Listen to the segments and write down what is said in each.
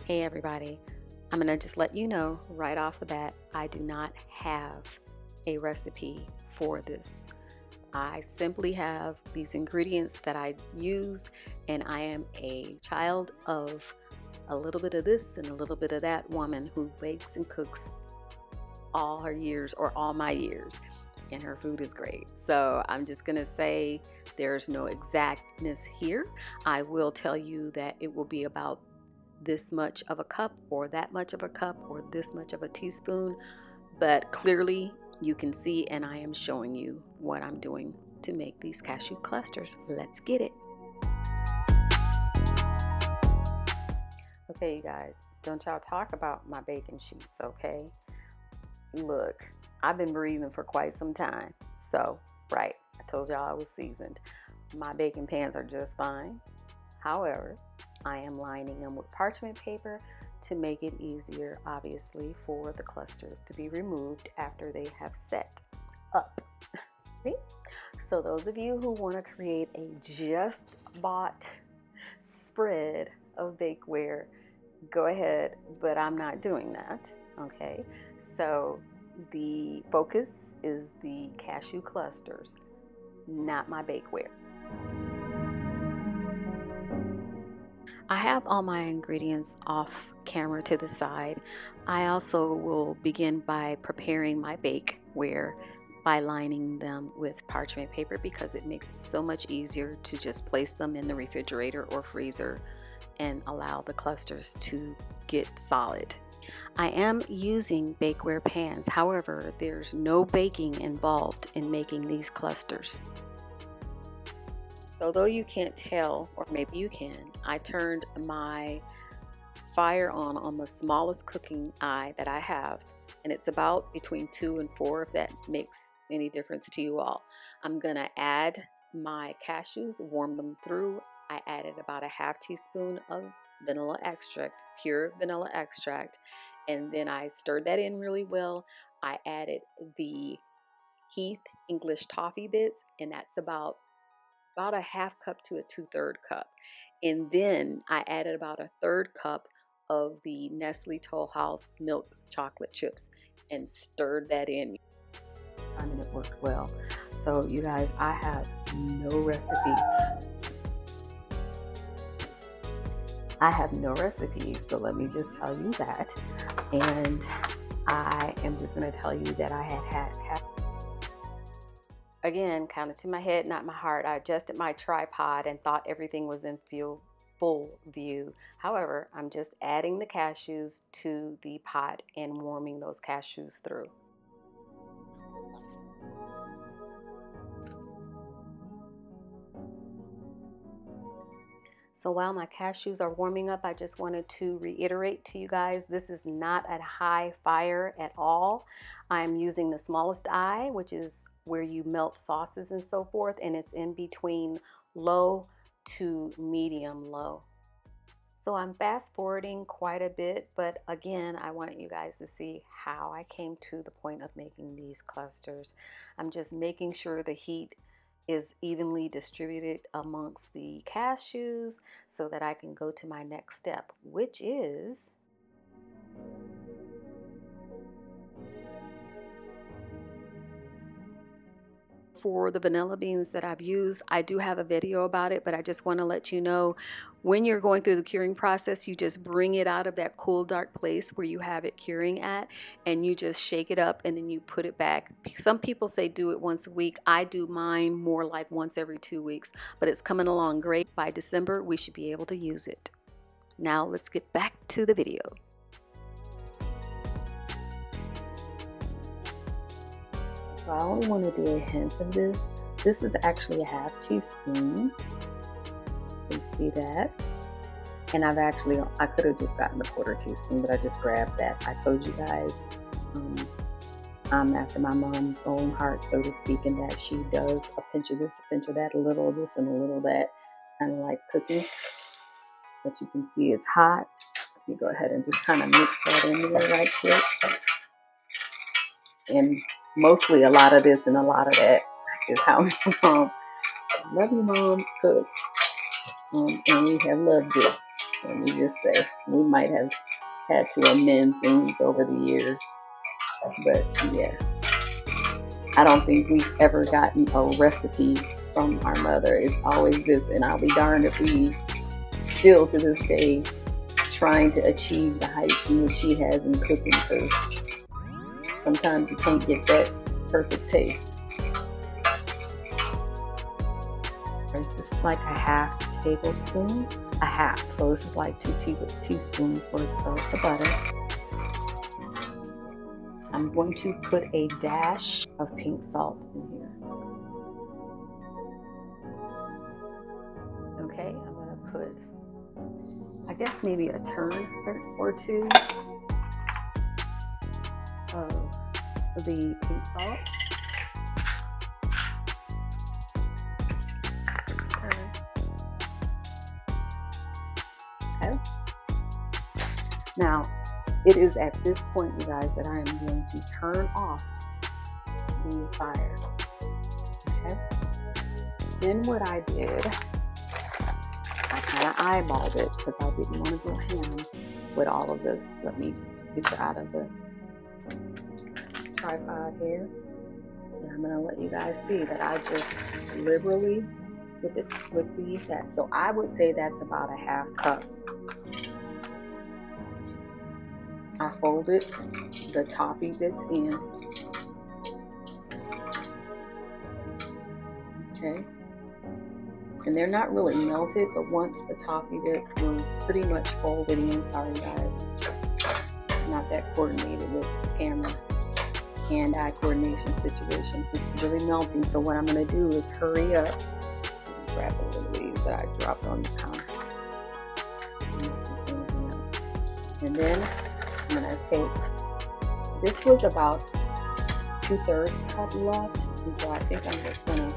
Hey everybody, I'm going to just let you know right off the bat, I do not have a recipe for this. I simply have these ingredients that I use, and I am a child of a little bit of this and a little bit of that woman who bakes and cooks all her years or all my years, and her food is great. So I'm just going to say there's no exactness here. I will tell you that it will be about this much of a cup or that much of a cup or this much of a teaspoon, but clearly you can see, and I am showing you what I'm doing to make these cashew clusters. Let's get it. Okay, you guys, don't y'all talk about my baking sheets, okay? Look, I've been breathing for quite some time, so right, I told y'all I was seasoned. My baking pans are just fine. However, I am lining them with parchment paper to make it easier, obviously, for the clusters to be removed after they have set up. Okay? So those of you who want to create a just bought spread of bakeware, go ahead, but I'm not doing that, okay? So the focus is the cashew clusters, not my bakeware. I have all my ingredients off camera to the side. I also will begin by preparing my bakeware by lining them with parchment paper because it makes it so much easier to just place them in the refrigerator or freezer and allow the clusters to get solid. I am using bakeware pans, however, there's no baking involved in making these clusters. Although you can't tell, or maybe you can, I turned my fire on the smallest cooking eye that I have, and it's about between 2 and 4, if that makes any difference to you all. I'm gonna add my cashews, warm them through. I added about a half teaspoon of vanilla extract, pure vanilla extract, and then I stirred that in really well. I added the Heath English toffee bits, and that's about a half cup to a 2/3 cup. And then I added about a 1/3 cup of the Nestle Toll House milk chocolate chips and stirred that in. I mean, it worked well. So you guys, I have no recipe. I have no recipe, so let me just tell you that. And I am just going to tell you that I had again, counted to my head, not my heart. I adjusted my tripod and thought everything was in full view. However, I'm just adding the cashews to the pot and warming those cashews through. So while my cashews are warming up, I just wanted to reiterate to you guys, this is not at high fire at all. I'm using the smallest eye, which is where you melt sauces and so forth, and it's in between low to medium low. So I'm fast forwarding quite a bit, but again, I wanted you guys to see how I came to the point of making these clusters. I'm just making sure the heat is evenly distributed amongst the cashews so that I can go to my next step, which is for the vanilla beans that I've used. I do have a video about it, but I just want to let you know when you're going through the curing process, you just bring it out of that cool, dark place where you have it curing at, and you just shake it up and then you put it back. Some people say do it once a week. I do mine more like once every 2 weeks, but it's coming along great. By December, we should be able to use it. Now let's get back to the video. So I only want to do a hint of this. This is actually a half teaspoon. You can see that. And I could have just gotten the 1/4 teaspoon, but I just grabbed that. I told you guys, I'm after my mom's own heart, so to speak, in that she does a pinch of this, a pinch of that, a little of this and a little of that, kind of like cooking. But you can see it's hot. Let me go ahead and just kind of mix that in there right quick. And mostly a lot of this and a lot of that is how my mom, love you mom, cooks. And we have loved it. let me just say, we might have had to amend things over the years, but yeah, I don't think we've ever gotten a recipe from our mother. It's always this, and I'll be darned if we still to this day trying to achieve the heights in which she has in cooking, because sometimes you can't get that perfect taste. This is like a half tablespoon, a half. So this is like 2 teaspoons worth of the butter. I'm going to put a dash of pink salt in here. Okay, I'm going to put, I guess maybe a turn or two of the pink salt. Okay. Now, it is at this point, you guys, that I am going to turn off the fire. Okay. Then what I did, I kind of eyeballed it because I didn't want to go ham with all of this. Let me get you out of the tripod here. And I'm going to let you guys see that I just liberally with the fat. So I would say that's about a half cup. I folded the toffee bits in. Okay. And they're not really melted, but once the toffee bits were pretty much folded in, sorry guys, not that coordinated with camera, hand-eye coordination situation. It's really melting. So what I'm going to do is hurry up. Grab a little of these that I dropped on the counter. And then I'm going to take, this was about 2/3 cup left, and so I think I'm just going to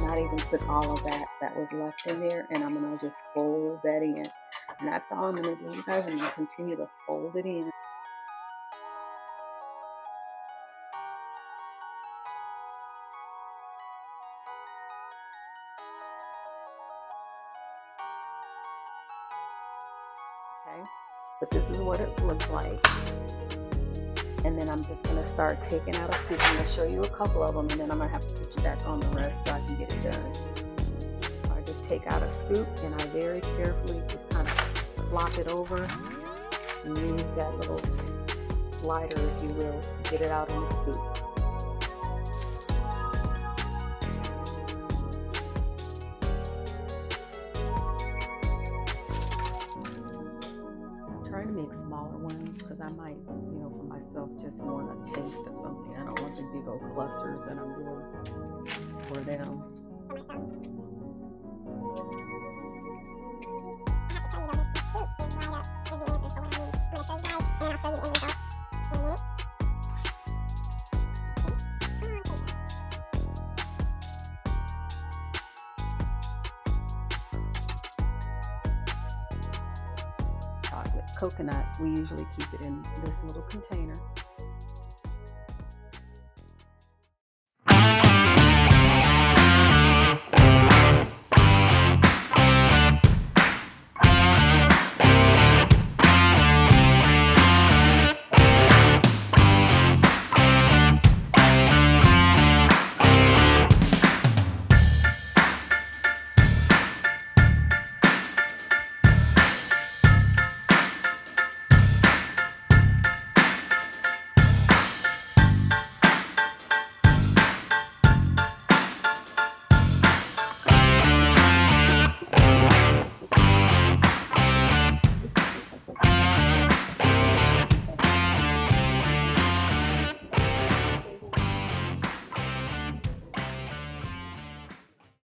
not even put all of that was left in there, and I'm going to just fold that in. And that's all I'm going to do, you guys. I'm going to continue to fold it in. Okay, but this is what it looks like. And then I'm just going to start taking out a scoop. I'm going to show you a couple of them, and then I'm going to have to put you back on the rest so I can get it done. So I just take out a scoop, and I very carefully just kind of flop it over and use that little slider, if you will, to get it out on the scoop. Trying to make smaller ones because I might, for myself, just want a taste of something. I don't want the big old clusters that I'm doing for them. Chocolate coconut, we usually keep it in this little container.